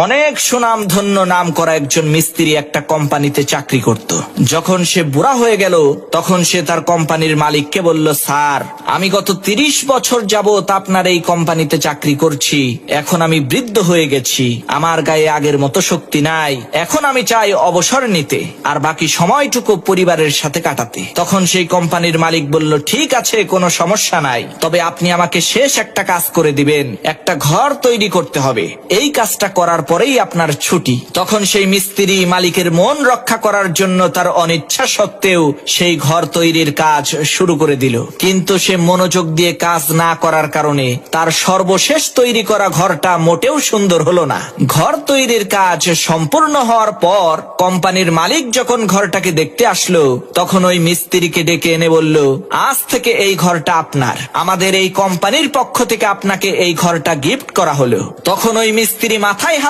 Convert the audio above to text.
অনেক সুনামধন্য নাম করা একজন মিস্ত্রি একটা কোম্পানিতে চাকরি করত। যখন সে বুড়া হয়ে গেল তখন সে তার কোম্পানির মালিককে বলল, স্যার, আমি গত 30 বছর যাবত আপনার এই কোম্পানিতে চাকরি করছি। এখন আমি বৃদ্ধ হয়ে গেছি, আমার গায়ে আগের মতো শক্তি নাই। এখন আমি চাই অবসর নিতে আর বাকি সময়টুকু পরিবারের সাথে কাটাতে। তখন সেই কোম্পানির মালিক বলল, ঠিক আছে, কোনো সমস্যা নাই, তবে আপনি আমাকে শেষ একটা কাজ করে দিবেন, একটা ঘর তৈরি করতে হবে। এই কাজটা করার পরেই আপনার ছুটি। তখন সেই মিস্ত্রি মালিকের মন রক্ষা করার জন্য তার অনিচ্ছা সত্ত্বেও সেই ঘর তৈরির কাজ শুরু করে দিল। কিন্তু সে মনোযোগ দিয়ে কাজ না করার কারণে তার সর্বশেষ তৈরি করা ঘরটা মোটেও সুন্দর হলো না। ঘর তৈরির কাজ সম্পূর্ণ হওয়ার পর কোম্পানির মালিক যখন ঘরটাকে দেখতে আসলো তখন ওই মিস্ত্রিকে ডেকে এনে বলল, আজ থেকে এই ঘরটা আপনার, আমাদের এই কোম্পানির পক্ষ থেকে আপনাকে এই ঘরটা গিফট করা হলো। তখন ওই মিস্ত্রি মাথায় হাত